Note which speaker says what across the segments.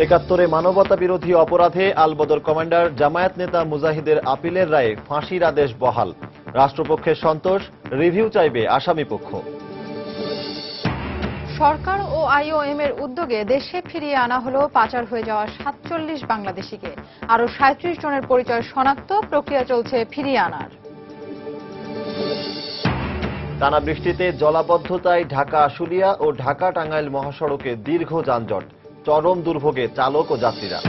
Speaker 1: একাত্তরে মানবতা বিরোধী অপরাধে আলবদর কমান্ডার জামায়াত নেতা মুজাহিদের আপিলের রায়ে ফাঁসির আদেশ বহাল। রাষ্ট্রপক্ষের সন্তোষ, রিভিউ চাইবে আসামিপক্ষ।
Speaker 2: সরকার ও আইওএম এর উদ্যোগে দেশে ফিরিয়ে আনা হলো পাচার হয়ে যাওয়া ৪৭ বাংলাদেশিকে। আরো ৩৭ জনের পরিচয় শনাক্ত, প্রক্রিয়া চলছে ফিরিয়ে আনার।
Speaker 1: টানা বৃষ্টিতে জলাবদ্ধতায় ঢাকা আশুলিয়া ও ঢাকা টাঙ্গাইল মহাসড়কে দীর্ঘ যানজট, চরম দুর্ভোগে চালক ও যাত্রীরা।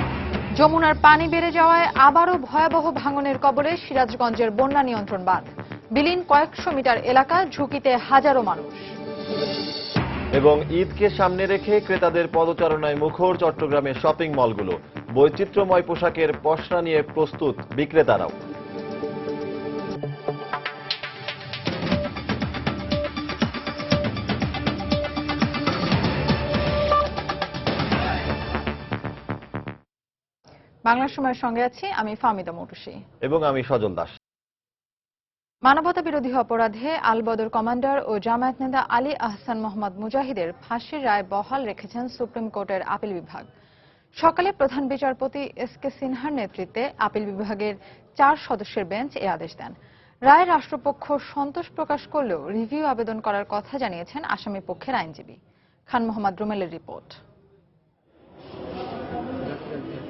Speaker 2: যমুনার পানি বেড়ে যাওয়ায় আবারও ভয়াবহ ভাঙনের কবলে সিরাজগঞ্জের বন্যা নিয়ন্ত্রণ বাঁধ। বিলীন কয়েকশো মিটার এলাকা, ঝুঁকিতে হাজারো মানুষ।
Speaker 1: এবং ঈদকে সামনে রেখে ক্রেতাদের পদচারণায় মুখর চট্টগ্রামের শপিং মলগুলো। বৈচিত্র্যময় পোশাকের পসরা নিয়ে প্রস্তুত বিক্রেতারাও।
Speaker 2: বাংলা সময়ের সঙ্গে আছি আমি ফাহমিদা মৌটুসী
Speaker 1: এবং আমি সজল দাস।
Speaker 2: মানবতা বিরোধী অপরাধে আলবদর কমান্ডার ও জামায়াত নেতা আলী আহসান মোহাম্মদ মুজাহিদের ফাঁসির রায় বহাল রেখেছেন সুপ্রিম কোর্টের আপিল বিভাগ। সকালে প্রধান বিচারপতি এস কে সিনহার নেতৃত্বে আপিল বিভাগের 4 সদস্যের বেঞ্চ এ আদেশ দেন। রায়ে রাষ্ট্রপক্ষ সন্তোষ প্রকাশ করলেও রিভিউ আবেদন করার কথা জানিয়েছেন আসামি পক্ষের আইনজীবী। খান মোহাম্মদ রুমেলের রিপোর্ট।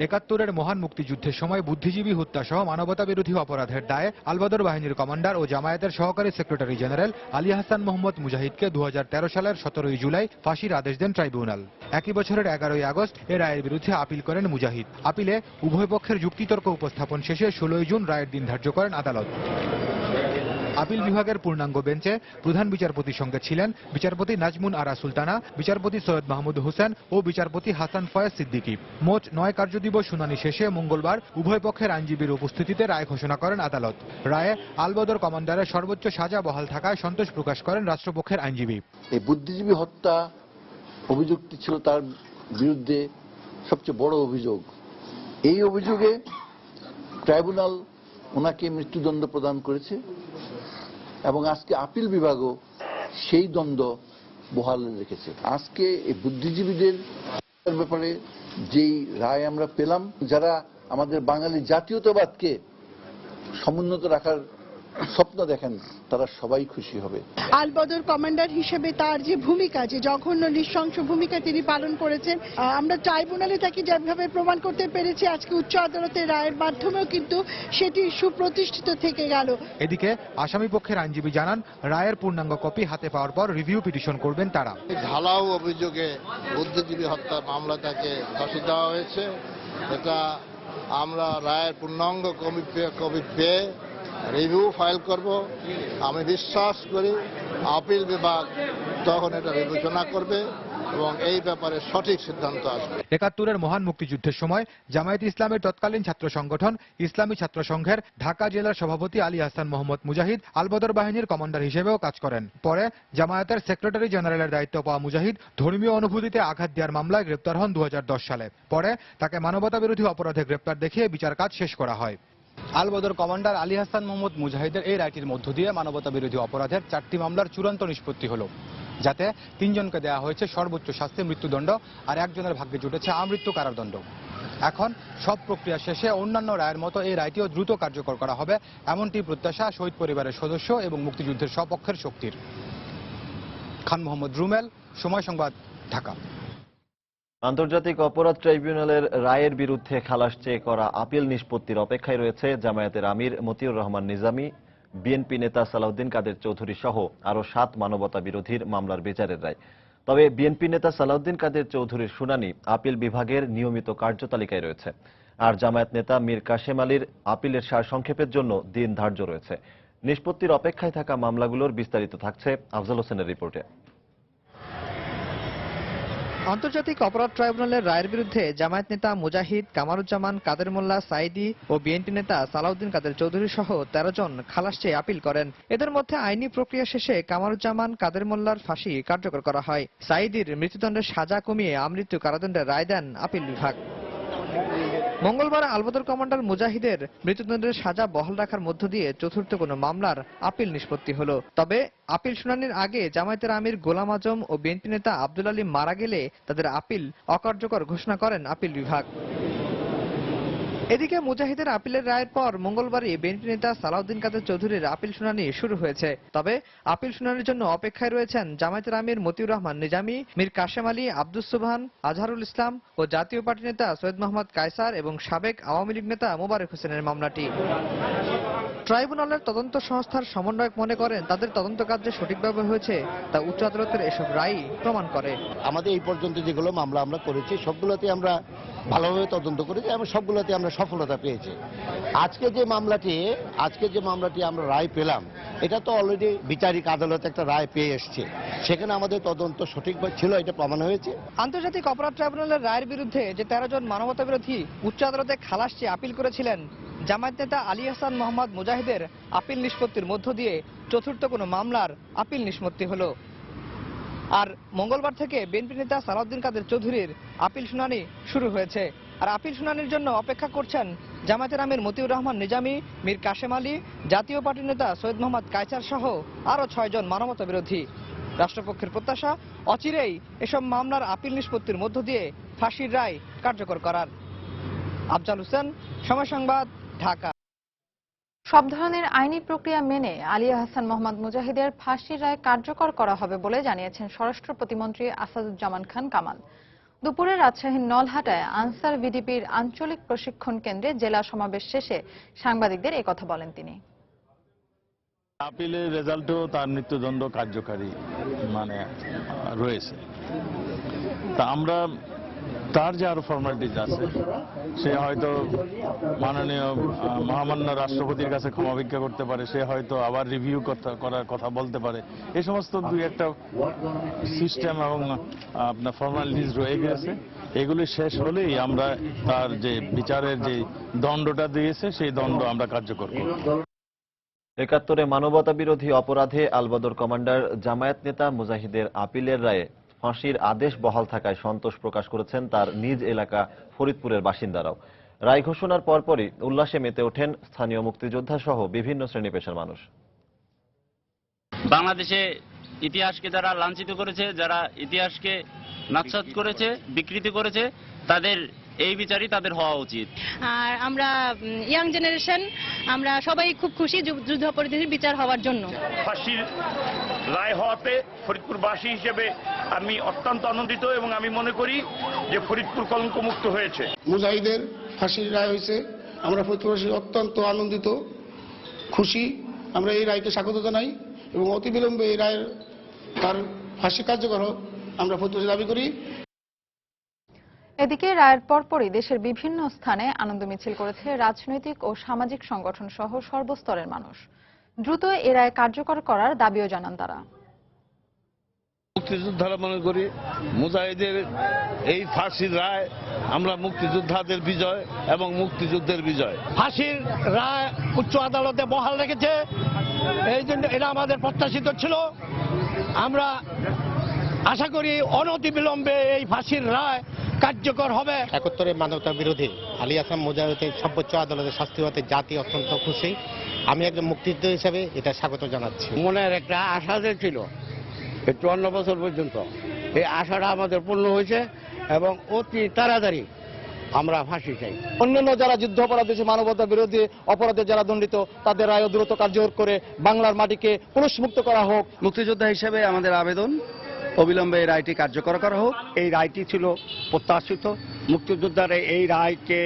Speaker 3: একাত্তরের মহান মুক্তিযুদ্ধের সময় বুদ্ধিজীবী হত্যা সহ মানবতা বিরোধী অপরাধের দায়ে আলবদর বাহিনীর কমান্ডার ও জামায়াতের সহকারী সেক্রেটারি জেনারেল আলী আহসান মোহাম্মদ মুজাহিদকে 2013 সালের 17 জুলাই ফাঁসির আদেশ দেন ট্রাইব্যুনাল। একই বছরের 11 আগস্ট এ রায়ের বিরুদ্ধে আপিল করেন মুজাহিদ। আপিলে উভয় পক্ষের যুক্তিতর্ক উপস্থাপন শেষে 16 জুন রায়ের দিন ধার্য করেন আদালত। আপিল বিভাগের পূর্ণাঙ্গ বেঞ্চে প্রধান বিচারপতির সঙ্গে ছিলেন বিচারপতি নাজমুন আরা সুলতানা, বিচারপতি সৈয়দ মাহমুদ হোসেন ও বিচারপতি হাসান ফয়েজ সিদ্দিকী। মোট 9 কার্যদিবস শুনানি শেষে মঙ্গলবার উভয় পক্ষের আইনজীবীর উপস্থিতিতে রায় ঘোষণা করেন আদালত। রায়ে আলবদর কমান্ডারের সর্বোচ্চ সাজা বহাল থাকায় সন্তোষ প্রকাশ করেন রাষ্ট্রপক্ষের আইনজীবী।
Speaker 4: এই বুদ্ধিজীবী হত্যা অভিযোগটি ছিল তার বিরুদ্ধে সবচেয়ে বড় অভিযোগ। এই অভিযোগে ট্রাইব্যুনাল ওনাকে মৃত্যুদণ্ড প্রদান করেছে এবং আজকে আপিল বিভাগও সেই দণ্ড বহাল রেখেছে। আজকে এই বুদ্ধিজীবীদের ব্যাপারে যেই রায় আমরা পেলাম, যারা আমাদের বাঙালি জাতীয়তাবাদকে সমুন্নত রাখার স্বপ্ন দেখেন, তারা সবাই খুশি হবে।
Speaker 5: আলবদর কমান্ডার হিসেবে তার যে ভূমিকা, যে জঘন্য নৃশংস ভূমিকা তিনি পালন করেছেন, আমরা ট্রাইব্যুনালে তাকে যেভাবে প্রমাণ করতে পেরেছি, আজকে উচ্চ আদালতের রায়ের মাধ্যমেও কিন্তু সেটি সুপ্রতিষ্ঠিত থেকে গেল।
Speaker 3: এদিকে আসামি পক্ষের আইনজীবী জানান, রায়ের পূর্ণাঙ্গ কপি হাতে পাওয়ার পর রিভিউ পিটিশন করবেন তারা।
Speaker 6: ঢালাও অভিযোগে বুদ্ধিজীবী হত্যা মামলা তাকে ফাঁসি দেওয়া হয়েছে। এটা আমরা রায়ের পূর্ণাঙ্গ কপি পেয়ে রিভিউ ফাইল করব। আমি বিশ্বাস করি আপিল বিভাগ তখন এটা বিবেচনা করবে এবং এই ব্যাপারে সঠিক সিদ্ধান্ত আসবে।
Speaker 3: একাত্তরের মহান মুক্তিযুদ্ধের সময় জামায়াত ইসলামের তৎকালীন ছাত্র সংগঠন ইসলামী ছাত্র সংঘের ঢাকা জেলার সভাপতি আলী আহসান মোহাম্মদ মুজাহিদ আলবদর বাহিনীর কমান্ডার হিসেবেও কাজ করেন। পরে জামায়াতের সেক্রেটারি জেনারেলের দায়িত্ব পাওয়া মুজাহিদ ধর্মীয় অনুভূতিতে আঘাত দেওয়ার মামলায় গ্রেপ্তার হন 2010 সালে। পরে তাকে মানবতা বিরোধী অপরাধে গ্রেপ্তার দেখিয়ে বিচার কাজ শেষ করা হয়। আলবদর কমান্ডার আলী আহসান মোহাম্মদ মুজাহিদের এই রায়টির মধ্য দিয়ে মানবতা বিরোধী অপরাধের 4টি মামলার চূড়ান্ত নিষ্পত্তি হল, যাতে 3 জনকে দেওয়া হয়েছে সর্বোচ্চ শাস্তি মৃত্যুদণ্ড আর 1 জনের ভাগ্যে জুটেছে আমৃত্যু কারাদণ্ড। এখন সব প্রক্রিয়া শেষে অন্যান্য রায়ের মতো এই রায়টিও দ্রুত কার্যকর করা হবে, এমনটি প্রত্যাশা শহীদ পরিবারের সদস্য এবং মুক্তিযুদ্ধের সপক্ষের শক্তির। খান মোহাম্মদ রুমেল, সময় সংবাদ, ঢাকা।
Speaker 1: আন্তর্জাতিক অপরাধ ট্রাইব্যুনালের রায়ের বিরুদ্ধে খালাস চেয়ে করা আপিল নিষ্পত্তির অপেক্ষায় রয়েছে জামায়াতের আমির মতিউর রহমান নিজামী, বিএনপি নেতা সালাউদ্দিন কাদের চৌধুরী সহ আরো 7 মানবতা বিরোধীর মামলার বিচারের রায়। তবে বিএনপি নেতা সালাউদ্দিন কাদের চৌধুরীর শুনানি আপিল বিভাগের নিয়মিত কার্যতালিকায় রয়েছে। আর জামায়াত নেতা মীর কাশেম আলীর আপিলের সারসংক্ষেপের জন্য দিন ধার্য রয়েছে। নিষ্পত্তির অপেক্ষায় থাকা মামলাগুলোর বিস্তারিত থাকছে আফজাল হোসেনের রিপোর্টে।
Speaker 7: আন্তর্জাতিক অপরাধ ট্রাইব্যুনালের রায়ের বিরুদ্ধে জামায়াত নেতা মুজাহিদ, কামারুজ্জামান, কাদের মোল্লা, সাইদি ও বিএনপি নেতা সালাউদ্দিন কাদের চৌধুরী সহ 13 জন খালাস চেয়ে আপিল করেন। এদের মধ্যে আইনি প্রক্রিয়া শেষে কামারুজ্জামান, কাদের মোল্লার ফাঁসি কার্যকর করা হয়। সাইদির মৃত্যুদণ্ডের সাজা কমিয়ে আমৃত্যু কারাদণ্ডের রায় দেন আপিল বিভাগ। মঙ্গলবার আলবদর কমান্ডার মুজাহিদের মৃত্যুদণ্ডের সাজা বহাল রাখার মধ্য দিয়ে চতুর্থ কোনো মামলার আপিল নিষ্পত্তি হলো। তবে আপিল শুনানির আগে জামায়াতের আমির গোলাম আজম ও বিএনপি নেতা আব্দুল আলী মারা গেলে তাদের আপিল অকার্যকর ঘোষণা করেন আপিল বিভাগ। এদিকে মুজাহিদের আপিলের রায়ের পর মঙ্গলবারই বিএনপি নেতা সালাউদ্দিন কাদের চৌধুরীর আপিল শুনানি শুরু হয়েছে। তবে আপিল শুনানির জন্য অপেক্ষায় রয়েছেন জামায়াতের আমির মতিউর রহমান নিজামী, মীর কাশেম আলী, আব্দুস সুবহান, আজহারুল ইসলাম ও জাতীয় পার্টি নেতা সৈয়দ মোহাম্মদ কায়সার এবং সাবেক আওয়ামী লীগ নেতা মোবারক হোসেনের মামলাটি। ট্রাইব্যুনালের তদন্ত সংস্থার সমন্বয়ক মনে করেন তাদের তদন্ত কার্যে সঠিকভাবে হয়েছে তা উচ্চ আদালতের এসব রায় প্রমাণ করে।
Speaker 8: আমাদের এই পর্যন্ত যেগুলো মামলা আমরা করেছি সবগুলোতে আমরা ভালোভাবে তদন্ত করেছি এবং সবগুলোতে আমরা সফলতা পেয়েছি। আজকে যে মামলাটি আমরা রায় পেলাম, এটা তো অলরেডি বিচারিক আদালত একটা রায় পেয়ে এসছে, সেখানে আমাদের তদন্ত সঠিকভাবে ছিল, এটা প্রমাণ হয়েছে।
Speaker 7: আন্তর্জাতিক অপরাধ ট্রাইব্যুনালের রায়ের বিরুদ্ধে যে 13 জন মানবতা বিরোধী উচ্চ আদালতে খালাস চেয়ে আপিল করেছিলেন, জামায়াত নেতা আলী আহসান মোহাম্মদ মুজাহিদের আপিল নিষ্পত্তির মধ্য দিয়ে চতুর্থ কোনো মামলার আপিল নিষ্পত্তি হলো। আর মঙ্গলবার থেকে বিএনপি নেতা সালাউদ্দিন কাদের চৌধুরীর আপিল শুনানি শুরু হয়েছে। আর আপিল শুনানির জন্য অপেক্ষা করছেন জামায়াতের আমির মতিউর রহমান নিজামী, মীর কাশেম আলী, জাতীয় পার্টির নেতা সৈয়দ মোহাম্মদ কায়সার সহ আরও 6 জন মানবতা বিরোধী। রাষ্ট্রপক্ষের প্রত্যাশা অচিরেই এসব মামলার আপিল নিষ্পত্তির মধ্য দিয়ে ফাঁসির রায় কার্যকর করার। আফজাল হোসেন, সময় সংবাদ, ঢাকা।
Speaker 2: সব ধরনের আইনি প্রক্রিয়া মেনে আলী আহসান মোহাম্মদ মুজাহিদের ফাঁসির রায় কার্যকর করা হবে বলে জানিয়েছেন স্বরাষ্ট্র প্রতিমন্ত্রী আসাদুজ্জামান খান কামাল। দুপুরে রাজশাহীর নলহাটায় আনসার ভিডিপির আঞ্চলিক প্রশিক্ষণ কেন্দ্রে জেলা সমাবেশ শেষে সাংবাদিকদের একথা বলেন তিনি।
Speaker 9: আপিলের রেজাল্টও তার মৃত্যুদণ্ড কার্যকারী রয়েছে। তা আমরা তার যে আরো ফর্মালিটিজ আছে, সে হয়তো মাননীয় মহামান্য রাষ্ট্রপতির কাছে ক্ষমা ভিক্ষা করতে পারে, সে হয়তো আবার রিভিউ করার কথা বলতে পারে। এই সমস্ত দুই একটা সিস্টেম এবং আপনার ফর্মালিটিজ রয়ে গেছে। এগুলি শেষ হলেই আমরা তার যে বিচারের যে দণ্ডটা দিয়েছে সেই দণ্ড আমরা কার্যকর করব।
Speaker 1: ৭১ মানবতা বিরোধী অপরাধে আলবদর কমান্ডার জামায়াত নেতা মুজাহিদের আপিলের রায়ে ফাঁসির আদেশ বহাল থাকায় সন্তোষ প্রকাশ করেছেন তার নিজ এলাকা ফরিদপুরের বাসিন্দারাও। রায় ঘোষণার পরপরই উল্লাসে মেতে ওঠেন স্থানীয় মুক্তিযোদ্ধা সহ বিভিন্ন শ্রেণী পেশার মানুষ।
Speaker 10: বাংলাদেশে ইতিহাসকে যারা লাঞ্ছিত করেছে, যারা ইতিহাসকে নস্যাৎ করেছে, বিকৃতি করেছে, তাদের এই বিচারই তাদের হওয়া উচিত।
Speaker 11: আর আমরা ইয়াং জেনারেশন, আমরা সবাই খুব খুশি যুদ্ধাপরাধীদের বিচার হওয়ার জন্য।
Speaker 12: ফাঁসির রায় হওয়াতে ফরিদপুরবাসী হিসেবে আমি অত্যন্ত আনন্দিত এবং আমি মনে করি যে ফরিদপুর কলঙ্কমুক্ত হয়েছে।
Speaker 13: মুজাহিদের ফাঁসির রায় হয়েছে, আমরা ফরিদপুরবাসী অত্যন্ত আনন্দিত, খুশি। আমরা এই রায়কে স্বাগত জানাই এবং অতিবিলম্বে এই রায়ের তার ফাঁসি কার্যকর হোক আমরা ফরিদপুরবাসী দাবি করি।
Speaker 2: এদিকে রায়ের পরপরই দেশের বিভিন্ন স্থানে আনন্দ মিছিল করেছে রাজনৈতিক ও সামাজিক সংগঠন সহ সর্বস্তরের মানুষ। দ্রুত এ রায় কার্যকর করার দাবিও জানান তারা।
Speaker 14: মুক্তিযোদ্ধারা মনে করি মুজাহিদের এই ফাঁসির রায় আমরা মুক্তিযোদ্ধাদের বিজয় এবং মুক্তিযুদ্ধের বিজয়।
Speaker 15: ফাঁসির রায় উচ্চ আদালতে বহাল রেখেছে, এই জন্য এটা আমাদের প্রত্যাশিত ছিল। আমরা আশা করি অনতিবিলম্বে এই ফাঁসির রায় কার্যকর হবে।
Speaker 16: ৭১ মানবতা বিরোধী আলী আহসান মুজাহিদের সর্বোচ্চ আদালতে শাস্তি হতে জাতি অত্যন্ত খুশি। আমি একজন মুক্তিযোদ্ধা হিসেবে এটা স্বাগত জানাচ্ছি।
Speaker 17: মনের একটা আশা যে ছিল ৫৪ বছর পর্যন্ত, এই আশাটা আমাদের পূর্ণ হয়েছে এবং অতি তাড়াতাড়ি আমরা ফাঁসি চাই।
Speaker 18: অন্যান্য যারা যুদ্ধ অপরাধ, মানবতা বিরোধী অপরাধে যারা দণ্ডিত, তাদের রায় দ্রুত কার্যকর করে বাংলার মাটিকে পুলিশমুক্ত করা হোক।
Speaker 19: মুক্তিযোদ্ধা হিসেবে আমাদের আবেদন, অবিলম্বে এই রায়টি কার্যকর করা হোক।
Speaker 17: এই রায়টি ছিল প্রত্যাশিত। মুক্তিযোদ্ধার এই রায়কে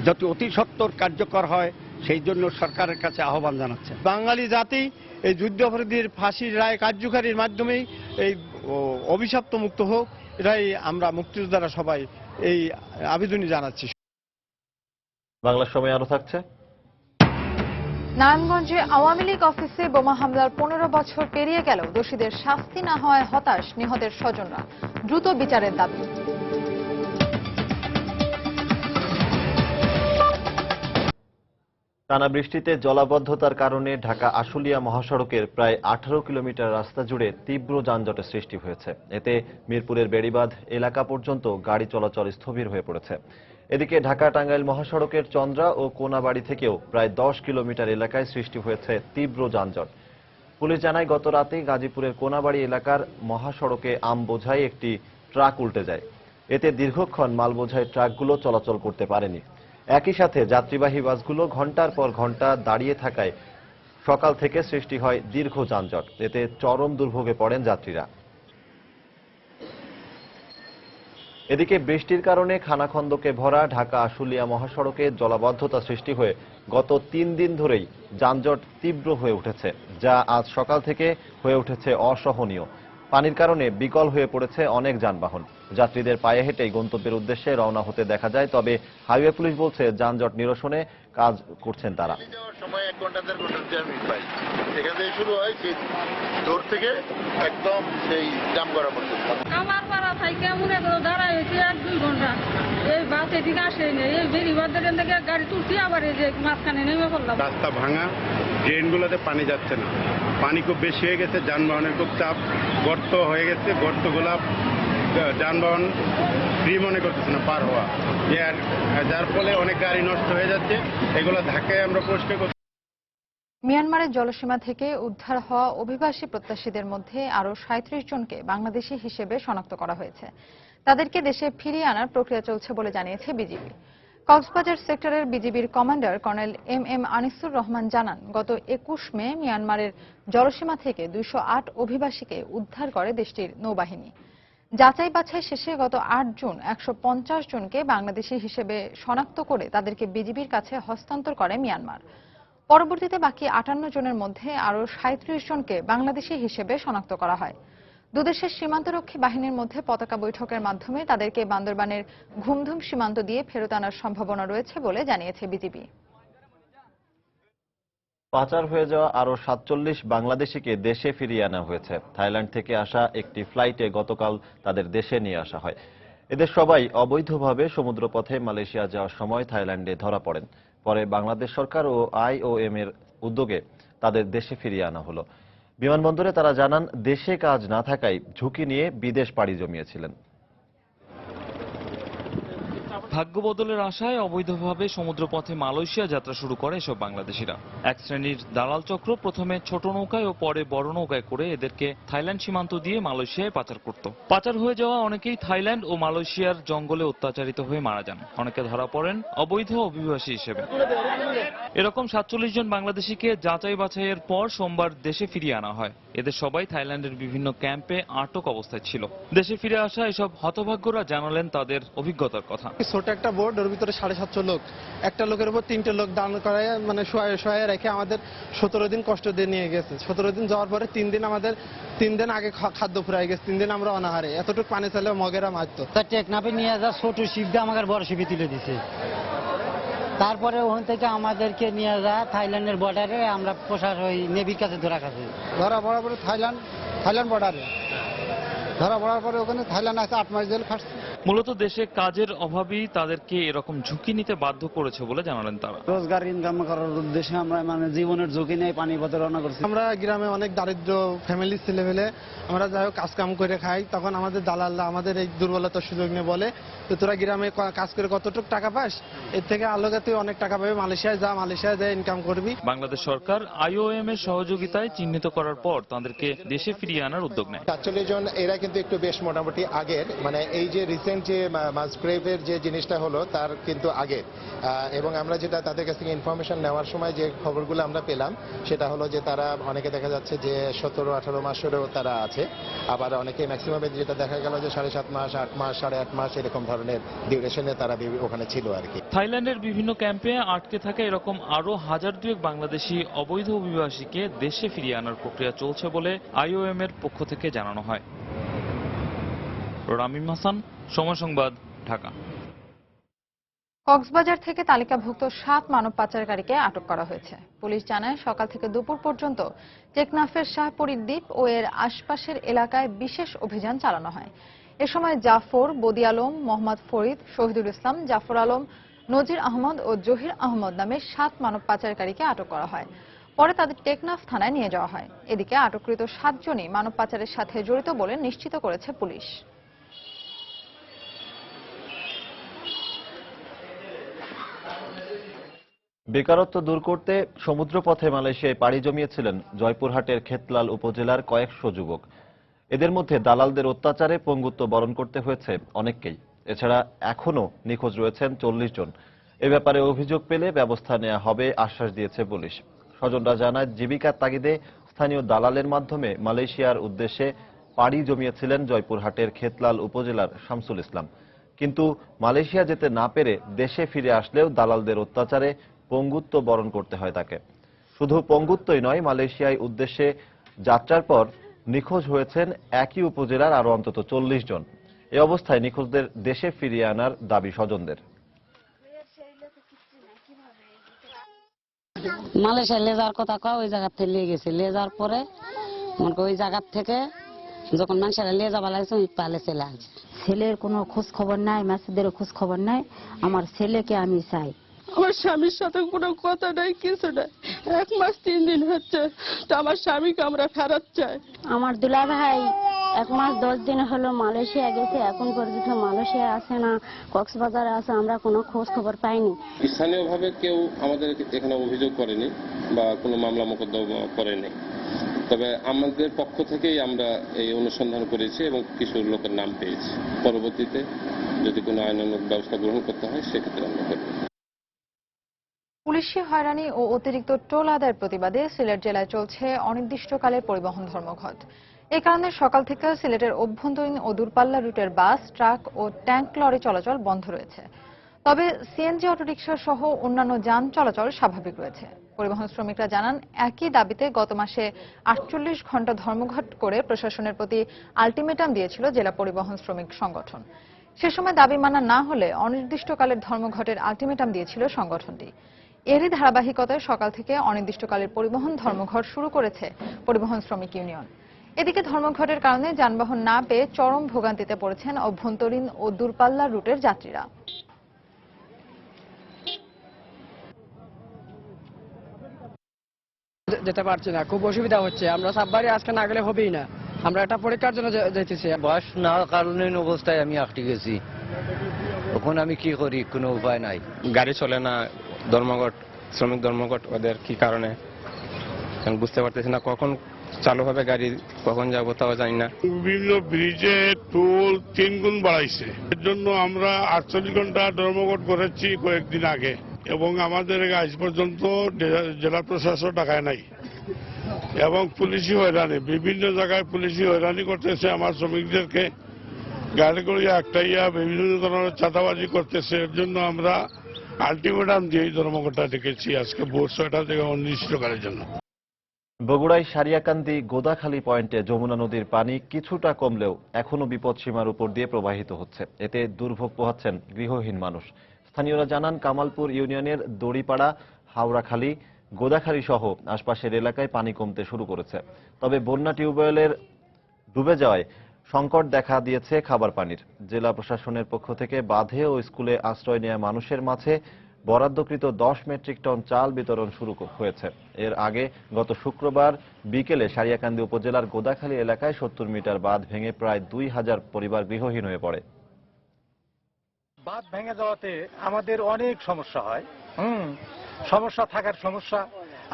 Speaker 17: যত অতি সত্বর কার্যকর হয় সেই জন্য সরকারের কাছে আহ্বান জানাচ্ছে।
Speaker 15: বাঙালি জাতি এই যুদ্ধ অপরাধীর ফাঁসির রায় কার্যকারীর মাধ্যমেই এই অভিশপ্ত মুক্ত হোক, এটাই আমরা মুক্তিযোদ্ধারা সবাই এই আবেদনই জানাচ্ছি।
Speaker 1: বাংলার সময় আরো থাকছে।
Speaker 2: নারায়ণগঞ্জে আওয়ামী লীগ অফিসে বোমা হামলার 15 বছর পেরিয়ে গেলেও দোষীদের শাস্তি না হওয়ায় হতাশ নিহতের স্বজনরা। দ্রুত বিচারের দাবি।
Speaker 1: টানা বৃষ্টিতে জলাবদ্ধতার কারণে ঢাকা আশুলিয়া মহাসড়কের প্রায় 18 কিলোমিটার রাস্তা জুড়ে তীব্র যানজটের সৃষ্টি হয়েছে। এতে মিরপুরের বেড়িবাঁধ এলাকা পর্যন্ত গাড়ি চলাচল স্থবির হয়ে পড়েছে। এদিকে ঢাকা টাঙ্গাইল মহাসড়কের চন্দ্রা ও কোনাবাড়ি থেকেও প্রায় 10 কিলোমিটার এলাকায় সৃষ্টি হয়েছে তীব্র যানজট। পুলিশ জানায়, গত রাতে গাজীপুরের কোনাবাড়ি এলাকার মহাসড়কে আম বোঝাই একটি ট্রাক উল্টে যায়। এতে দীর্ঘক্ষণ মাল বোঝাই ট্রাকগুলো চলাচল করতে পারেনি। একই সাথে যাত্রীবাহী বাসগুলো ঘন্টার পর ঘন্টা দাঁড়িয়ে থাকায় সকাল থেকে সৃষ্টি হয় দীর্ঘ যানজট। এতে চরম দুর্ভোগে পড়েন যাত্রীরা। এদিকে বৃষ্টির কারণে খানাখন্দকে ভরা ঢাকা আশুলিয়া মহাসড়কে জলাবদ্ধতা সৃষ্টি হয়ে গত 3 দিন ধরেই যানজট তীব্র হয়ে উঠেছে, যা আজ সকাল থেকে হয়ে উঠেছে অসহনীয়। পানির কারণে বিকল হয়ে পড়েছে অনেক যানবাহন। যাত্রীদের পায়ে হেঁটেই গন্তব্যের উদ্দেশ্যে রওনা হতে দেখা যায়। তবে হাইওয়ে পুলিশ বলছে, যানজট নিরসনে কাজ করছেন তারা।
Speaker 6: সময় 1 ঘন্টা 1.5 ঘন্টার জার্নি পাই। এখান থেকে শুরু হয় সেই দূর থেকে একদম সেই জাম করা পর্যন্ত।
Speaker 20: আমার পাড়া থেকে মনে করো দাঁড়ায় হয়েছে 1-2 ঘন্টা। এই বাস এদিকে আসেনি, এই বেরিবাদের থেকে গাড়ি তুলছি, আবার এই যে মাঝখানে নেমে পড়লাম।
Speaker 21: রাস্তা ভাঙা, ড্রেনগুলোতে পানি যাচ্ছে না, পানি খুব বেশি হয়ে গেছে, যানবাহনের খুব চাপ, গর্ত হয়ে গেছে, গর্তগুলা যানবাহন ফ্রি মনে করতেছে না পার হওয়া, যার ফলে অনেক গাড়ি নষ্ট হয়ে যাচ্ছে। এগুলো ধাক্কায় আমরা পরিষ্কার করতে।
Speaker 2: মিয়ানমারের জলসীমা থেকে উদ্ধার হওয়া অভিবাসী প্রত্যাশীদের মধ্যে আরও 37 জনকে বাংলাদেশি হিসেবে শনাক্ত করা হয়েছে। তাদেরকে দেশে ফিরিয়ে আনার প্রক্রিয়া চলছে বলে জানিয়েছে বিজিবি। কক্সবাজার সেক্টরের বিজিবির commander colonel M Anisur Rahman জানান, গত 21 মে মিয়ানমারের জলসীমা থেকে 208 অভিবাসীকে উদ্ধার করে দেশটির নৌবাহিনী। যাচাই বাছাই শেষে গত 8 জুন 150 জনকে বাংলাদেশি হিসেবে শনাক্ত করে তাদেরকে বিজিবির কাছে হস্তান্তর করে মিয়ানমার। পরবর্তীতে বাকি 58 জনের মধ্যে আরও 37 জনকে বাংলাদেশি হিসেবে শনাক্ত করা হয়। দুদেশের সীমান্তরক্ষী বাহিনীর মধ্যে পতাকা বৈঠকের মাধ্যমে তাদেরকে বান্দরবানের ঘুমধুম সীমান্ত দিয়ে ফেরত আনার সম্ভাবনা রয়েছে বলে জানিয়েছে বিজিবি।
Speaker 1: পাচার হয়ে যাওয়া আরও 47 বাংলাদেশিকে দেশে ফিরিয়ে আনা হয়েছে। থাইল্যান্ড থেকে আসা একটি ফ্লাইটে গতকাল তাদের দেশে নিয়ে আসা হয়। এদের সবাই অবৈধভাবে সমুদ্রপথে মালয়েশিয়া যাওয়ার সময় থাইল্যান্ডে ধরা পড়েন। পরে বাংলাদেশ সরকার ও IOM এর উদ্যোগে তাদের দেশে ফিরিয়ে আনা হলো। বিমানবন্দরে তারা জানান, দেশে কাজ না থাকায় ঝুঁকি নিয়ে বিদেশ পাড়ি জমিয়েছিলেন।
Speaker 22: ভাগ্য বদলের আশায় অবৈধভাবে সমুদ্রপথে মালয়েশিয়া যাত্রা শুরু করে এসব বাংলাদেশিরা। এক শ্রেণীর দালাল চক্র প্রথমে ছোট নৌকায় ও পরে বড় নৌকায় করে এদেরকে থাইল্যান্ড সীমান্ত দিয়ে মালয়েশিয়ায় পাচার করত। পাচার হয়ে যাওয়া অনেকেই থাইল্যান্ড ও মালয়েশিয়ার জঙ্গলে অত্যাচারিত হয়ে মারা যান। অনেকে ধরা পড়েন অবৈধ অভিবাসী হিসেবে। এরকম 47 জন বাংলাদেশিকে যাচাই বাছাইয়ের পর সোমবার দেশে ফিরিয়ে আনা হয়। এদের সবাই থাইল্যান্ডের বিভিন্ন ক্যাম্পে আটক অবস্থায় ছিল। দেশে ফিরে আসা এসব হতভাগ্যরা জানালেন তাদের অভিজ্ঞতার কথা।
Speaker 18: ছোট একটা বোর্ড, ওর ভিতরে 750 লোক, একটা লোকের উপর 3টে লোক দান করায় মানে শোয়া রেখে আমাদের 17 দিন কষ্ট দিয়ে নিয়ে গেছে। 17 দিন যাওয়ার পরে 3 দিন আমাদের 3 দিন আগে খাদ্য ফুরাই গেছে। 3 দিন আমরা অনাহারে, এতটুকু পানি চাইলে মগেরা মারতো।
Speaker 23: টেকনাফে নিয়ে যা ছোট শিপ দিয়ে আমাকে বড় শিপে তুলে দিছে। তারপরে ওখান থেকে আমাদেরকে নিয়ে যায় থাইল্যান্ডের বর্ডারে, আমরা প্রশাসন ওই নেভির কাছে ধরা খাচ্ছি।
Speaker 18: ধরা পড়ার পরে থাইল্যান্ড বর্ডারে ধরা পড়ার পরে ওখানে থাইল্যান্ড আছে 8 মাস জেল খাটছে।
Speaker 22: মূলত দেশে কাজের অভাবই তাদেরকে এরকম ঝুঁকি নিতে বাধ্য করেছে বলে জানালেন তারা।
Speaker 19: রোজগার ইনকাম করার উদ্দেশ্যে আমরা মানে জীবনের ঝুঁকি নিয়ে পানি পথে রওনা করছি।
Speaker 18: আমরা গ্রামে অনেক দারিদ্র ফ্যামিলির ছেলেমেলে, আমরা যাই হোক কাজ কাম করে খাই। তখন আমাদের দালালরা আমাদের এই দুর্বলতার সুযোগ নিয়ে বলে, তো তোরা গ্রামে কাজ করে কতটুকু টাকা পাস, এর থেকে আলোকে তুই অনেক টাকা পাবি, মালয়েশিয়ায় যা, মালয়েশিয়ায় যা ইনকাম করবি।
Speaker 22: বাংলাদেশ সরকার IOM এর সহযোগিতায় চিহ্নিত করার পর তাদেরকে দেশে ফিরিয়ে আনার উদ্যোগ নেয়।
Speaker 24: 47 জন, এরা কিন্তু একটু বেশ মোটামুটি আগের, মানে এই যে রিসেন্ট যে মাসগ্রেভের যে জিনিসটা হলো তার কিন্তু আগের। এবং আমরা যেটা তাদের কাছ থেকে ইনফরমেশন নেওয়ার সময় যে খবরগুলো আমরা পেলাম সেটা হলো যে তারা অনেকে দেখা যাচ্ছে যে 17-18 মাসেরও তারা আছে, আবার অনেকে ম্যাক্সিমামে যেটা দেখা গেল যে 7.5 মাস, 8 মাস, 8.5 মাস এরকম ধরনের ডিউরেশনে তারা ওখানে ছিল আর কি।
Speaker 22: থাইল্যান্ডের বিভিন্ন ক্যাম্পে আটকে থাকা এরকম আরো 1002 বাংলাদেশি অবৈধ অভিবাসীকে দেশে ফিরিয়ে আনার প্রক্রিয়া চলছে বলে IOM এর পক্ষ থেকে জানানো হয়। রামিম হাসান, সময় সংবাদ, ঢাকা।
Speaker 2: কক্সবাজার থেকে তালিকাভুক্ত 7 মানব পাচারকারীকে আটক করা হয়েছে। পুলিশ জানায়, সকাল থেকে দুপুর পর্যন্ত টেকনাফের শাহপরী দ্বীপ ও এর আশপাশের এলাকায় বিশেষ অভিযান চালানো হয়। এ সময় জাফর, বদি আলম, মোহাম্মদ ফরিদ, শহীদুল ইসলাম, জাফর আলম, নজির আহমদ ও জহির আহমদ নামে 7 মানব পাচারকারীকে আটক করা হয়। পরে তাদের টেকনাফ থানায় নিয়ে যাওয়া হয়। এদিকে আটককৃত 7 জনই মানব পাচারের সাথে জড়িত বলে নিশ্চিত করেছে পুলিশ।
Speaker 1: বেকারত্ব দূর করতে সমুদ্রপথে মালয়েশিয়ায় পাড়ি জমিয়েছিলেন জয়পুরহাটের খেতলাল উপজেলার কয়েকশো যুবক। এদের মধ্যে দালালদের অত্যাচারে পঙ্গুত্ব বরণ করতে হয়েছে অনেককেই। এছাড়া এখনও নিখোঁজ রয়েছেন 40 জন। এ ব্যাপারে অভিযোগ পেলে ব্যবস্থা নেওয়া হবে আশ্বাস দিয়েছে পুলিশ। স্বজনরা জানায়, জীবিকার তাগিদে স্থানীয় দালালের মাধ্যমে মালয়েশিয়ার উদ্দেশ্যে পাড়ি জমিয়েছিলেন জয়পুরহাটের খেতলাল উপজেলার শামসুল ইসলাম। কিন্তু মালয়েশিয়া যেতে না পেরে দেশে ফিরে আসলেও দালালদের অত্যাচারে পঙ্গুত্ব বরণ করতে হয় তাকে। শুধু পঙ্গুত্বই নয়, মালয়েশিয়ায় উদ্দেশ্যে যাত্রার পর নিখোঁজ হয়েছেন একই উপজেলার আরো অন্তত 40 জন। এ অবস্থায় নিখোঁজদের দেশে ফিরিয়ে আনার দাবি স্বজনদের।
Speaker 3: মালয়েশিয়া লে যাওয়ার কথা কয়, ওই জায়গা থেকে নিয়ে গেছে। নিয়ে যাওয়ার পরে ওই জায়গা থেকে যখন মানুষেরা নিয়ে যাওয়া লাগছে ওই পালে চলে আসছে।
Speaker 4: ছেলের কোনো খোঁজ খবর নাই, মাসিদেরও খোঁজ খবর নাই। আমার ছেলেকে আমি চাই।
Speaker 5: আমার স্বামীর সাথে কোনো কথা নাই, কিছু নাই। 1 মাস 3 দিন হচ্ছে, তো আমার স্বামীকে আমরা ফেরত চাই।
Speaker 4: আমার দুলা ভাই 1 মাস 10 দিন হলো মালয়েশিয়া গেছে, এখন পর্যন্ত মালয়েশিয়া আসে না, কক্সবাজারে আছে, আমরা কোনো খোঁজ খবর পাইনি।
Speaker 8: স্থানীয়ভাবে কেউ আমাদের এখানে অভিযোগ করেনি বা কোনো মামলা মোকদ্দমা করেনি। তবে আমাদের পক্ষ থেকেই আমরা এই অনুসন্ধান করেছি এবং কিছু লোকের নাম পেয়েছি। পরবর্তীতে যদি কোনো আইনানুগ ব্যবস্থা গ্রহণ করতে হয় সেক্ষেত্রে আমরা করব।
Speaker 2: পুলিশি হয়রানি ও অতিরিক্ত টোল আদায়ের প্রতিবাদে সিলেট জেলায় চলছে অনির্দিষ্টকালের পরিবহন ধর্মঘট। এ কারণে সকাল থেকে সিলেটের অভ্যন্তরীণ ও দূরপাল্লা রুটের বাস, ট্রাক ও ট্যাঙ্ক লরি চলাচল বন্ধ রয়েছে। তবে সিএনজি অটোরিকশা সহ অন্যান্য যান চলাচল স্বাভাবিক রয়েছে। পরিবহন শ্রমিকরা জানান, একই দাবিতে গত মাসে 48 ঘণ্টা ধর্মঘট করে প্রশাসনের প্রতি আলটিমেটাম দিয়েছিল জেলা পরিবহন শ্রমিক সংগঠন। সে সময় দাবি মানা না হলে অনির্দিষ্টকালের ধর্মঘটের আলটিমেটাম দিয়েছিল সংগঠনটি। এরই ধারাবাহিকতায় সকাল থেকে অনির্দিষ্টকালের পরিবহন ধর্মঘট শুরু করেছে পরিবহন শ্রমিক ইউনিয়ন। এদিকে ধর্মঘটের কারণে যানবাহন না পেয়ে চরম ভোগান্তিতে পড়েছেন অভ্যন্তরীণ ও দূরপাল্লা রুটের যাত্রীরা।
Speaker 25: যেতে পারছি না, খুব অসুবিধা হচ্ছে। আমরা সাববাড়ি আজকে না গেলে হবেই না। আমরা একটা পরীক্ষার জন্য যেতেছি।
Speaker 26: বাস না হওয়ার কারণে অবস্থায় আমি আটকে গেছি। এখন আমি কি করি, কোনো উপায় নাই।
Speaker 27: গাড়ি চলে না, ধর্মঘট, শ্রমিক ধর্মঘট। ওদের কি কারণে বুঝতে পারতেছি না। কখন চালু হবে গাড়ি, কখন যাবো তাও জানি না।
Speaker 21: বিভিন্ন ব্রিজে টোল 3 গুণ বাড়াইছে। এর জন্য আমরা 48 ঘন্টা ধর্মঘট করেছি কয়েকদিন আগে, এবং আমাদের আজ পর্যন্ত জেলা প্রশাসন ডাকায় নাই। এবং পুলিশি হয়রানি, বিভিন্ন জায়গায় পুলিশি হয়রানি করতেছে আমার শ্রমিকদেরকে, গাড়ি করে একটাইয়া বিভিন্ন ধরনের চাঁদাবাজি করতেছে। এর জন্য আমরা আলটিমেটাম দিয়ে ধর্মঘটটা ডেকেছি আজকে ভোর 6টা থেকে অনির্দিষ্টকালের জন্য।
Speaker 1: বগুড়ায় সারিয়াকান্দি গোদাখালী পয়েন্টে যমুনা নদীর পানি কিছুটা কমলেও এখনো বিপদসীমার উপর দিয়ে প্রবাহিত হচ্ছে। এতে দুর্ভোগ পোহাচ্ছেন গৃহহীন মানুষ। স্থানীয়রা জানান, কামালপুর ইউনিয়নের দড়িপাড়া, হাওড়াখালী, গোদাখালী সহ আশপাশের এলাকায় পানি কমতে শুরু করেছে। তবে বন্যা টিউবওয়েলের ডুবে যাওয়ায় সংকট দেখা দিয়েছে খাবার পানির। জেলা প্রশাসনের পক্ষ থেকে বাঁধে ও স্কুলে আশ্রয় নেওয়া মানুষের মাঝে বরাদ্দকৃত 10 মেট্রিক টন চাল বিতরণ শুরু হয়েছে। এর আগে গত শুক্রবার বিকেলে সারিয়াকান্দি উপজেলার গোদাখালী এলাকায় 70 মিটার বাঁধ ভেঙে প্রায় 2000 পরিবার গৃহহীন হয়ে পড়ে।
Speaker 28: বাঁধ ভেঙে যাওয়াতে আমাদের অনেক সমস্যা হয়। সমস্যা থাকার সমস্যা,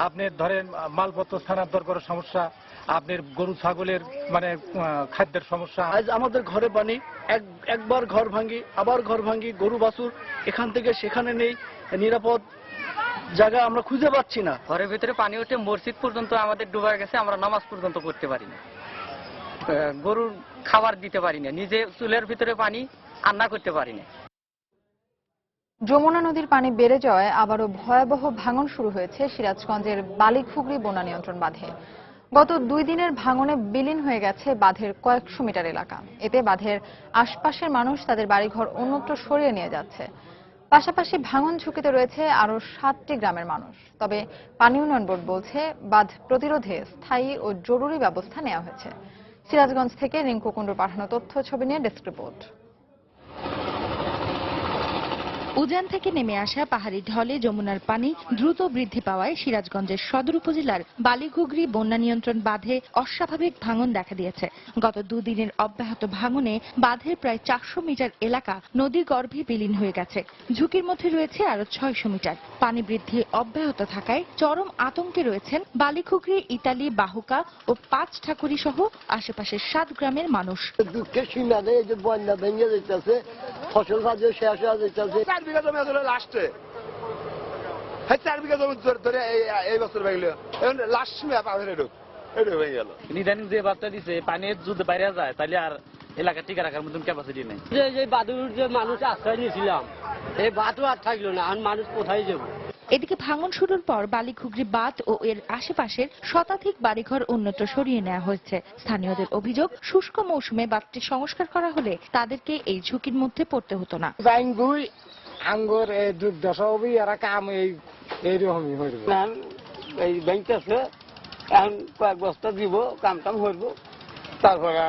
Speaker 28: আপনি ধরেন মালপত্র স্থানান্তর করার সমস্যা, আপনার গরু ছাগলের খাদ্যের সমস্যা।
Speaker 25: আজ আমাদের ঘরে পানি, একবার ঘর ভাঙ্গি, আবার ঘর ভাঙ্গি, গরু বাছুর এখান থেকে সেখানে নেই, নিরাপদ জায়গা আমরা খুঁজে পাচ্ছি না।
Speaker 29: ঘরের ভিতরে পানি উঠে মসজিদ পর্যন্ত আমাদের ডুবে গেছে, আমরা নামাজ পর্যন্ত পড়তে পারি না, গরুর খাবার দিতে পারি না, নিজে চুলের ভিতরে পানি রান্না করতে পারি না।
Speaker 2: যমুনা নদীর পানি বেড়ে যাওয়ায় আবারও ভয়াবহ ভাঙন শুরু হয়েছে সিরাজগঞ্জের বালিখুগরি বন্যা নিয়ন্ত্রণ বাঁধে। গত 2 দিনের ভাঙনে বিলীন হয়ে গেছে বাঁধের কয়েকশো মিটার এলাকা। এতে বাঁধের আশপাশের মানুষ তাদের বাড়িঘর অন্যত্র সরিয়ে নিয়ে যাচ্ছে। পাশাপাশি ভাঙন ঝুঁকিতে রয়েছে আরও 7টি গ্রামের মানুষ। তবে পানি উন্নয়ন বোর্ড বলছে, বাঁধ প্রতিরোধে স্থায়ী ও জরুরি ব্যবস্থা নেওয়া হয়েছে। সিরাজগঞ্জ থেকে রিঙ্কু কুণ্ডুর পাঠানো তথ্য ছবি নিয়ে ডেস্ক রিপোর্ট।
Speaker 7: উজান থেকে নেমে আসা পাহাড়ি ঢলে যমুনার পানি দ্রুত বৃদ্ধি পাওয়ায় সিরাজগঞ্জের সদর উপজেলার বালিঘুগরি বন্যা নিয়ন্ত্রণ বাঁধে অস্বাভাবিক ভাঙন দেখা দিয়েছে। গত দুদিনের অব্যাহত ভাঙনে বাঁধের প্রায় 400 মিটার এলাকা নদী গর্ভে বিলীন হয়ে গেছে। ঝুঁকির মধ্যে রয়েছে আরো 600 মিটার। পানি বৃদ্ধি অব্যাহত থাকায় চরম আতঙ্কে রয়েছেন বালিঘুগরি, ইতালি, বাহুকা ও পাঁচঠাকুরি সহ আশেপাশের 7 গ্রামের মানুষ।
Speaker 9: দুঃখের সীমা নেই, যে বন্যা ভেঙে যেতেছে, ফসল বাজে শেষ হয়ে যেতেছে।
Speaker 10: 4 বিঘা জমি আসলে লাস্টে 4 বিঘা জমি ধরে এই বছর ভেঙে লাস্ট সময় পাহাড়ে এটা হয়ে গেল।
Speaker 11: নিদানিক যে বার্তা দিছে পানি যদি বাইরে যায় তাহলে আর এলাকা টিকে রাখার মতন ক্যাপাসিটি নেই।
Speaker 9: যে বাদুর যে মানুষ আশ্রয় নিয়েছিলাম, এই বাদও আর থাকলো না, আর মানুষ কোথায় যাবো?
Speaker 7: এদিকে ভাঙন শুরুর পর বালিঘুগরি বাঁধ ও এর আশেপাশের শতাধিক বাড়িঘর অন্যত্র সরিয়ে নেওয়া হয়েছে। স্থানীয়দের অভিযোগ, শুষ্ক মৌসুমে বাঁধটি সংস্কার করা হলে তাদেরকে এই ঝুঁকির মধ্যে পড়তে হতো না।
Speaker 9: আঙ্গুর এই দুর্দশা হবে, এরা কাম এইরকমই হইব। এই ব্যাংক আছে, এখন কয়েক বস্তা দিব, কাম হইব, তারপরে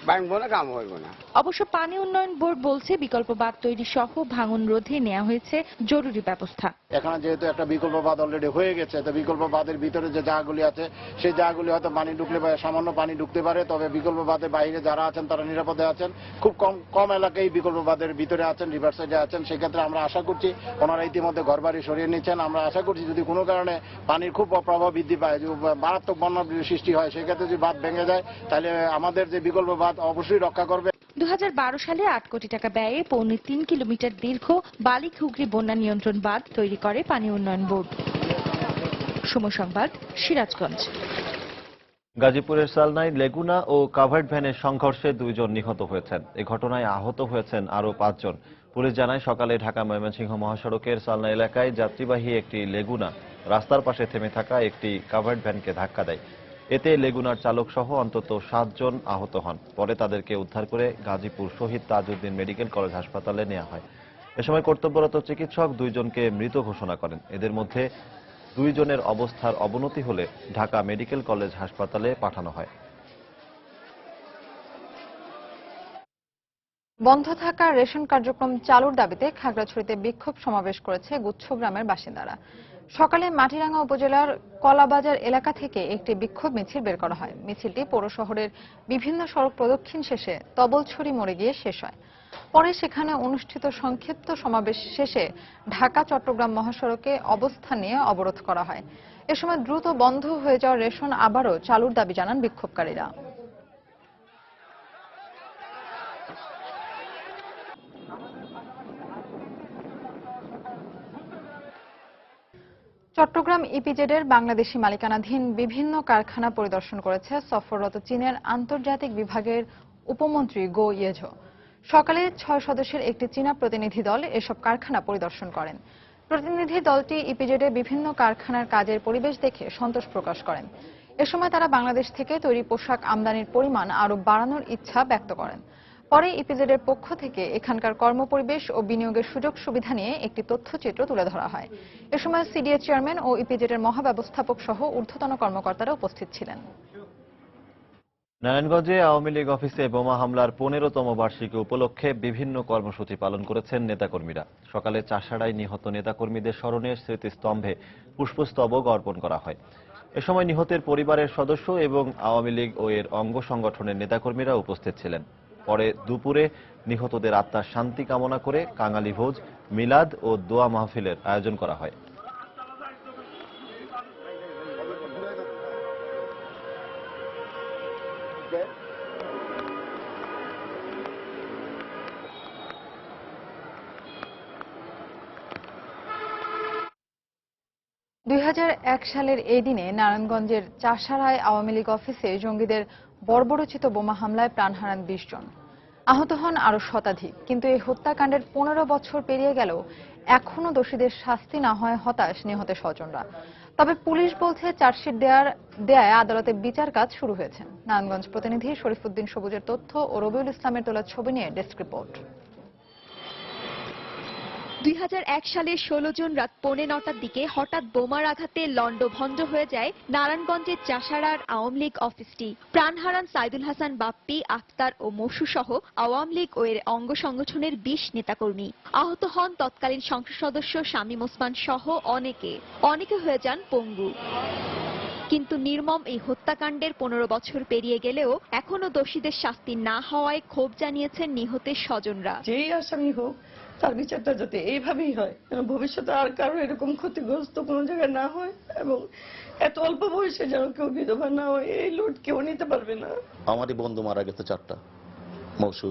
Speaker 9: ভাঙবো না, কাম হইব না।
Speaker 7: অবশ্য পানি উন্নয়ন বোর্ড বলছে বিকল্প বাঁধ তৈরি সহ ভাঙন রোধে নেওয়া হয়েছে জরুরি ব্যবস্থা।
Speaker 6: এখানে যেহেতু একটা বিকল্প বাঁধ অলরেডি হয়ে গেছে, তো বিকল্প বাঁধের ভিতরে যে জায়গাগুলি আছে সেই জায়গাগুলি হয়তো পানি ঢুকলে সামান্য পানি ঢুকতে পারে, তবে বিকল্প বাঁধের বাইরে যারা আছেন তারা নিরাপদে আছেন। খুব কম এলাকায় বিকল্প বাঁধের ভিতরে আছেন, রিভার সাইডে আছেন। সেক্ষেত্রে আমরা আশা করছি ওনারা ইতিমধ্যে ঘরবাড়ি সরিয়ে নিচ্ছেন। আমরা আশা করছি যদি কোনো কারণে পানির খুব প্রভাব বৃদ্ধি পায়, যদি মারাত্মক বন্যার সৃষ্টি হয়, সেক্ষেত্রে যদি বাঁধ ভেঙে যায় তাহলে আমাদের যে বিকল্প বাঁধ অবশ্যই রক্ষা করবে।
Speaker 7: 2012 সালে 8 কোটি টাকা ব্যয়ে 3.25 কিলোমিটার দীর্ঘ বালিঘুগরি বন্যা নিয়ন্ত্রণ বাঁধ তৈরি করে পানি উন্নয়ন বোর্ড। সময় সংবাদ, সিরাজগঞ্জ।
Speaker 1: গাজীপুরের সালনায় লেগুনা ও কাভার্ড ভ্যানের সংঘর্ষে 2 জন নিহত হয়েছেন। এ ঘটনায় আহত হয়েছেন আরও 5 জন। পুলিশ জানায় সকালে ঢাকা ময়মনসিংহ মহাসড়কের সালনা এলাকায় যাত্রীবাহী একটি লেগুনা রাস্তার পাশে থেমে থাকা একটি কাভার্ড ভ্যানকে ধাক্কা দেয়। এতে লেগুনার চালক সহ অন্তত 7 জন আহত হন। পরে তাদেরকে উদ্ধার করে গাজীপুর শহীদ তাজউদ্দিন মেডিকেল কলেজ হাসপাতালে নেওয়া হয়। এ সময় কর্তব্যরত চিকিৎসক 2 জনকে মৃত ঘোষণা করেন। এদের মধ্যে 2 জনের অবস্থার অবনতি হলে ঢাকা মেডিকেল কলেজ হাসপাতালে পাঠানো হয়।
Speaker 2: বন্ধ থাকা রেশন কার্যক্রম চালুর দাবিতে খাগড়াছড়িতে বিক্ষোভ সমাবেশ করেছে গুচ্ছ গ্রামের বাসিন্দারা। সকালে মাটিরাঙ্গা উপজেলার কলাবাজার এলাকা থেকে একটি বিক্ষোভ মিছিল বের করা হয়। মিছিলটি পৌর শহরের বিভিন্ন সড়ক প্রদক্ষিণ শেষে তবলছড়ি মোড়ে গিয়ে শেষ হয়। পরে সেখানে অনুষ্ঠিত সংক্ষিপ্ত সমাবেশ শেষে ঢাকা চট্টগ্রাম মহাসড়কে অবস্থান নিয়ে অবরোধ করা হয়। এ সময় দ্রুত বন্ধ হয়ে যাওয়া রেশন আবারও চালুর দাবি জানান বিক্ষোভকারীরা। চট্টগ্রাম ইপিজেডের বাংলাদেশি মালিকানাধীন বিভিন্ন কারখানা পরিদর্শন করেছে সফররত চীনের আন্তর্জাতিক বিভাগের উপমন্ত্রী গো ইয়েঝো। সকালে 6 সদস্যের একটি চীনা প্রতিনিধি দল এসব কারখানা পরিদর্শন করেন। প্রতিনিধি দলটি ইপিজেডের বিভিন্ন কারখানার কাজের পরিবেশ দেখে সন্তোষ প্রকাশ করেন। এ সময় তারা বাংলাদেশ থেকে তৈরি পোশাক আমদানির পরিমাণ আরও বাড়ানোর ইচ্ছা ব্যক্ত করেন। পরে ইপিজেডের পক্ষ থেকে এখানকার কর্মপরিবেশ ও বিনিয়োগের সুযোগ সুবিধা নিয়ে একটি তথ্যচিত্র তুলে ধরা হয়। এ সময় সিডিএ চেয়ারম্যান ও ইপিজেডের মহাব্যবস্থাপক সহ ঊর্ধ্বতন কর্মকর্তারা উপস্থিত ছিলেন।
Speaker 1: নারায়ণগঞ্জে আওয়ামী লীগ অফিসে বোমা হামলার 15তম বার্ষিকী উপলক্ষে বিভিন্ন কর্মসূচি পালন করেছেন নেতাকর্মীরা। সকালে চাষাড়ায় নিহত নেতাকর্মীদের স্মরণে স্মৃতিস্তম্ভে পুষ্পস্তবক অর্পণ করা হয়। এ সময় নিহতের পরিবারের সদস্য এবং আওয়ামী লীগ ও এর অঙ্গ সংগঠনের নেতাকর্মীরা উপস্থিত ছিলেন। পরে দুপুরে নিহতদের আত্মার শান্তি কামনা করে কাঙালি ভোজ, মিলাদ ও দোয়া মাহফিলের আয়োজন করা হয়।
Speaker 2: সালের এই দিনে নারায়ণগঞ্জের চাষাড়ায় আওয়ামী লীগ অফিসে জঙ্গিদের বর্বরোচিত বোমা হামলায় প্রাণ হারান 20 জন, আহত হন আরো শতাধিক। কিন্তু এই হত্যাকাণ্ডের 15 বছর পেরিয়ে গেলেও এখনো দোষীদের শাস্তি না হয় হতাশ নিহতের স্বজনরা। তবে পুলিশ বলছে চার্জশিট দেয়ায় আদালতে বিচার কাজ শুরু হয়েছে। নারায়ণগঞ্জ প্রতিনিধি শরীফুদ্দিন সবুজের তথ্য ও রবিউল ইসলামের তোলা ছবি নিয়ে ডেস্ক রিপোর্ট।
Speaker 12: 2001 সালের 16 জুন রাত 9:15টার দিকে হঠাৎ বোমার আঘাতে লণ্ডভণ্ড হয়ে যায় নারায়ণগঞ্জের চাষাড়ার আওয়ামী লীগ অফিসটি। প্রাণ হারান সাইদুল হাসান বাপ্পি, আখতার ও মশু সহ আওয়ামী লীগ ও এর অঙ্গ সংগঠনের 20 নেতাকর্মী। আহত হন তৎকালীন সংসদ সদস্য শামীম ওসমান সহ অনেকে হয়ে যান পঙ্গু। কিন্তু নির্মম এই হত্যাকাণ্ডের 15 বছর পেরিয়ে গেলেও এখনো দোষীদের শাস্তি না হওয়ায় ক্ষোভ জানিয়েছেন নিহতের স্বজনরা।
Speaker 5: যেই আসামি হোক তার বিচারটা যাতে এইভাবেই হয়, যেন ভবিষ্যতে আর কারো এরকম ক্ষতিগ্রস্ত কোনো জায়গায় না হয়, এবং এত অল্প বয়সে যেন কেউ বিধবা না হয়, এই লোড কেউ নিতে পারবে না।
Speaker 13: আমারই বন্ধু মারা গেছে 4টা, মৌসু,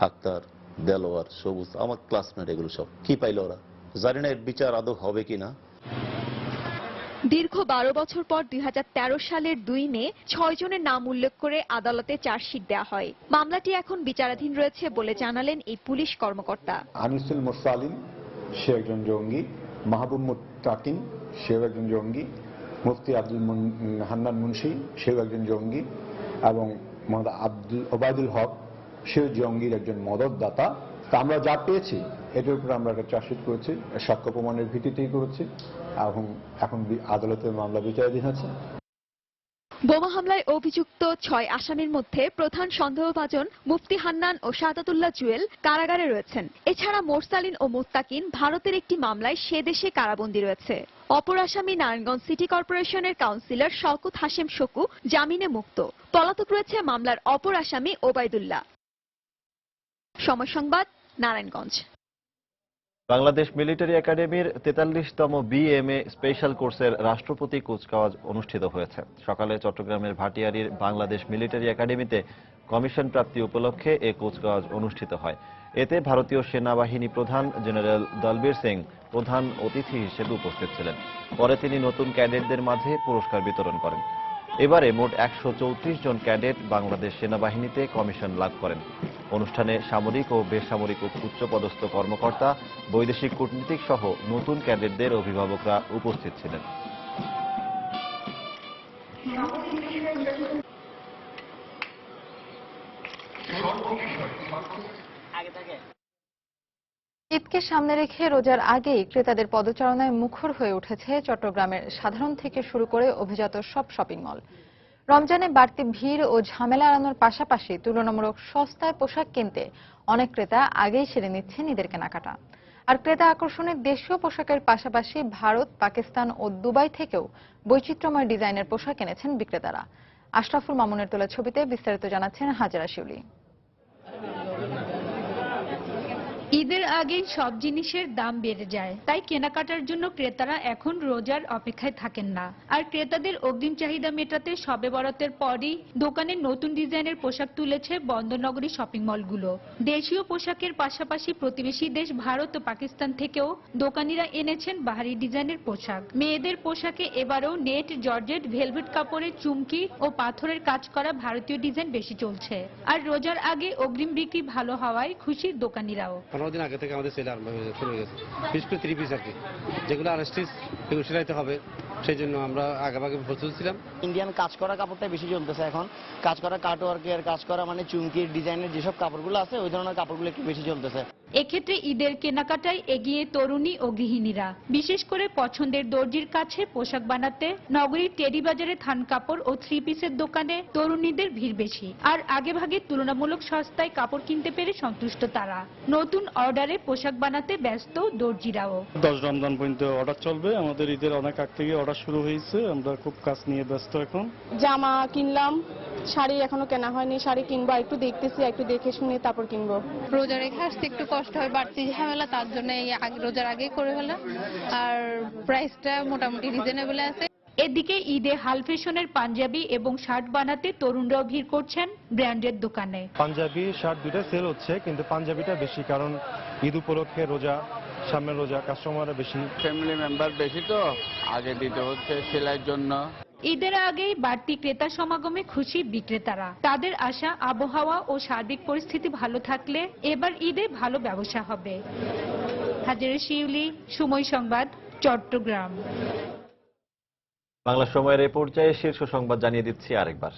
Speaker 13: আক্তার, দেলোয়ার, সবুজ, আমার ক্লাসমেট। এগুলো সব কি পাইল ওরা, জানি না এর বিচার আদৌ হবে কিনা।
Speaker 12: দীর্ঘ 12 বছর পর 2013 সালের 2 মে 6 জনের নাম উল্লেখ করে আদালতে চার্জশিট দেওয়া হয়। মামলাটি এখন বিচারাধীন রয়েছে বলে জানালেন এই পুলিশ কর্মকর্তা।
Speaker 14: আনিসুল মুরসালিন, সে একজন জঙ্গি। মাহবুব মুত্তাকিন, সেও একজন জঙ্গি। মুফতি আব্দুল হান্নান মুন্সি, সেও একজন জঙ্গি। এবং মোহাম্মদ ওবায়দুল হক, সেও জঙ্গির একজন মদতদাতা। তা আমরা যা পেয়েছি এটার উপর আমরা একটা চার্জশিট করেছি, সাক্ষ্য প্রমাণের ভিত্তিতেই করেছি, এবং এখন আদালতে মামলা বিচারাধীন আছে।
Speaker 12: বোমা হামলায় অভিযুক্ত 6 আসামির মধ্যে প্রধান সন্দেহভাজন মুফতি হান্নান ও শাহাদাতুল্লাহ জুয়েল কারাগারে রয়েছেন। এছাড়া মোরসালিন ও মুত্তাকিন ভারতের একটি মামলায় সে দেশে কারাবন্দী রয়েছে। অপর আসামি নারায়ণগঞ্জ সিটি কর্পোরেশনের কাউন্সিলর শওকত হাশেম শকু জামিনে মুক্ত। পলাতক রয়েছে মামলার অপর আসামি ওবায়দুল্লাহ। সময় সংবাদ, নারায়ণগঞ্জ।
Speaker 1: বাংলাদেশ মিলিটারি একাডেমির 43তম BMA স্পেশাল কোর্সের রাষ্ট্রপতি কুচকাওয়াজ অনুষ্ঠিত হয়েছে। সকালে চট্টগ্রামের ভাটিয়ারীর বাংলাদেশ মিলিটারি একাডেমিতে কমিশন প্রাপ্তি উপলক্ষে এ কুচকাওয়াজ অনুষ্ঠিত হয়। এতে ভারতীয় সেনাবাহিনী প্রধান জেনারেল দলবীর সিং প্রধান অতিথি হিসেবে উপস্থিত ছিলেন। পরে তিনি নতুন ক্যাডেটদের মাঝে পুরস্কার বিতরণ করেন। এবারে মোট 134 জন ক্যাডেট বাংলাদেশ সেনাবাহিনীতে কমিশন লাভ করেন। অনুষ্ঠানে সামরিক ও বেসামরিক উচ্চপদস্থ কর্মকর্তা, বৈদেশিক কূটনীতিক সহ নতুন ক্যাডেটদের অভিভাবকরা উপস্থিত ছিলেন।
Speaker 2: ঈদকে সামনে রেখে রোজার আগেই ক্রেতাদের পদচারণায় মুখর হয়ে উঠেছে চট্টগ্রামের সাধারণ থেকে শুরু করে অভিজাত সব শপিং মল। রমজানে বাড়তি ভিড় ও ঝামেলা এড়ানোর পাশাপাশি তুলনামূলক সস্তায় পোশাক কিনতে অনেক ক্রেতা আগেই সেরে নিচ্ছেন ঈদের কেনাকাটা। আর ক্রেতা আকর্ষণের দেশীয় পোশাকের পাশাপাশি ভারত, পাকিস্তান ও দুবাই থেকেও বৈচিত্র্যময় ডিজাইনের পোশাক এনেছেন বিক্রেতারা। আশরাফুল মামুনের তোলা ছবিতে বিস্তারিত জানাচ্ছেন হাজারা শিউলি।
Speaker 15: ঈদের আগে সব জিনিসের দাম বেড়ে যায়, তাই কেনাকাটার জন্য ক্রেতারা এখন রোজার অপেক্ষায় থাকেন না। আর ক্রেতাদের অগ্রিম চাহিদা মেটাতে শবে বরাতের পরই দোকানে নতুন ডিজাইনের পোশাক তুলেছে বন্দরনগরী শপিং মলগুলো। দেশীয় পোশাকের পাশাপাশি প্রতিবেশী দেশ ভারত ও পাকিস্তান থেকেও দোকানিরা এনেছেন বাহারি ডিজাইনের পোশাক। মেয়েদের পোশাকে এবারও নেট, জর্জেট, ভেলভেট কাপড়ের চুমকি ও পাথরের কাজ করা ভারতীয় ডিজাইন বেশি চলছে। আর রোজার আগে অগ্রিম বিক্রি ভালো হওয়ায় খুশি দোকানিরাও।
Speaker 16: 15 দিন আগে থেকে আমাদের সেল আরম্ভ শুরু হয়ে গেছে, বিশেষ করে 3 পিস আর কি, যেগুলো আনস্টিচ এগুলো সেলাইতে হবে, সেই জন্য আমরা আগেভাগে প্রস্তুত ছিলাম।
Speaker 17: ইন্ডিয়ান কাজ করা কাপড়টা বেশি চলতেছে এখন। কাজ করা কাটওয়ার্কের কাজ করা মানে চুমকির ডিজাইনের যেসব কাপড়গুলো আছে ওই ধরনের কাপড়গুলো একটু বেশি চলতেছে।
Speaker 15: এক্ষেত্রে ঈদের কেনাকাটায় এগিয়ে তরুণী ও গৃহিণীরা। বিশেষ করে পছন্দের দর্জির কাছে পোশাক বানাতে নগরীর টেরি বাজারে থান কাপড় ও 3 পিসের দোকানে তরুণীদের ভিড় বেশি। আর আগেভাগে তুলনামূলক সস্তায় কাপড় কিনতে পেরে সন্তুষ্ট তারা। নতুন অর্ডারে পোশাক বানাতে ব্যস্ত দর্জিরাও।
Speaker 19: 10 রমজান পর্যন্ত অর্ডার চলবে। আমাদের ঈদের অনেক আগ থেকে অর্ডার শুরু হয়েছে, আমরা খুব কাজ নিয়ে ব্যস্ত এখন।
Speaker 5: জামা কিনলাম, শাড়ি এখনো কেনা হয়নি, শাড়ি কিনবো, একটু দেখতেছি, একটু দেখে শুনে তারপর কিনবো।
Speaker 20: রোজা রেখে আসতে একটু কষ্ট হয়, বাড়তি ঝামেলা, তার জন্য রোজার আগে করে ফেলা। আর প্রাইসটা মোটামুটি রিজনেবল আছে।
Speaker 15: এদিকে ঈদে হাল ফ্যাশনের পাঞ্জাবি এবং শার্ট বানাতে তরুণরাও ভিড় করছেন ব্র্যান্ডের দোকানে।
Speaker 23: পাঞ্জাবি শার্ট দুটো সেল হচ্ছে, কিন্তু পাঞ্জাবিটা বেশি, কারণ ঈদ উপলক্ষে রোজা, সামনের রোজা, কাস্টমাররা বেশি,
Speaker 30: ফ্যামিলি মেম্বার বেশি, তো আগে দিতে হচ্ছে সেলাইয়ের জন্য।
Speaker 15: ঈদের আগেই বাড়তি ক্রেতা সমাগমে খুশি বিক্রেতারা। তাদের আশা আবহাওয়া ও সার্বিক পরিস্থিতি ভালো থাকলে এবার ঈদে ভালো ব্যবসা হবে। হাজারা শিউলি, সময় সংবাদ, চট্টগ্রাম।
Speaker 1: বাংলা সময়ের এই পর্যায়ে শীর্ষ সংবাদ জানিয়ে দিচ্ছি আরেকবার।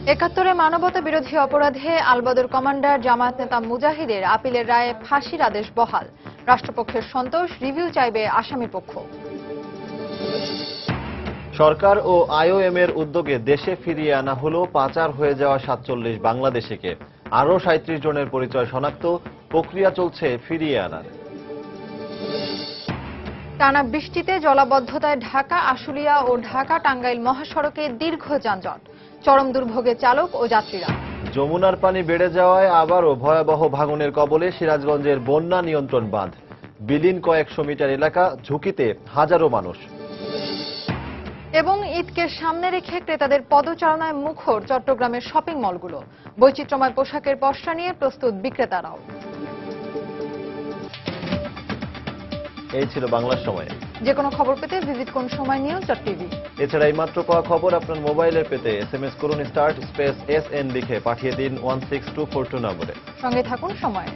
Speaker 2: ৭১ মানবতা বিরোধী অপরাধে আলবদর কমান্ডার জামায়াত নেতা মুজাহিদের আপিলের রায়ে ফাঁসির আদেশ বহাল। রাষ্ট্রপক্ষের সন্তোষ, রিভিউ চাইবে আসামির পক্ষ।
Speaker 1: সরকার ও আইওএম এর উদ্যোগে দেশে ফিরিয়ে আনা হলো পাচার হয়ে যাওয়া ৪৭ বাংলাদেশিকে। আরও ৩৭ জনের পরিচয় শনাক্ত, প্রক্রিয়া চলছে ফিরিয়ে আনার।
Speaker 2: টানা বৃষ্টিতে জলাবদ্ধতায় ঢাকা আশুলিয়া ও ঢাকা টাঙ্গাইল মহাসড়কে দীর্ঘ যানজট, চরম দুর্ভোগে চালক ও যাত্রীরা।
Speaker 1: যমুনার পানি বেড়ে যাওয়ায় আবারও ভয়াবহ ভাঙনের কবলে সিরাজগঞ্জের বন্যা নিয়ন্ত্রণ বাঁধ। বিলীন কয়েকশো মিটার এলাকা, ঝুঁকিতে হাজারো মানুষ।
Speaker 2: এবং ঈদকে সামনে রেখে ক্রেতাদের পদচারণায় মুখর চট্টগ্রামের শপিং মলগুলো। বৈচিত্র্যময় পোশাকের পসরা নিয়ে প্রস্তুত বিক্রেতারাও।
Speaker 1: এই ছিল বাংলার সময়।
Speaker 2: যে কোনো খবর পেতে ভিজিট করুন সময়নিউজ.টিভি।
Speaker 1: এছাড়া এই মাত্র পাওয়া খবর আপনার মোবাইলে পেতে SMS করুন START SN লিখে পাঠিয়ে দিন 16242 নম্বরে।
Speaker 2: সঙ্গে থাকুন সময়।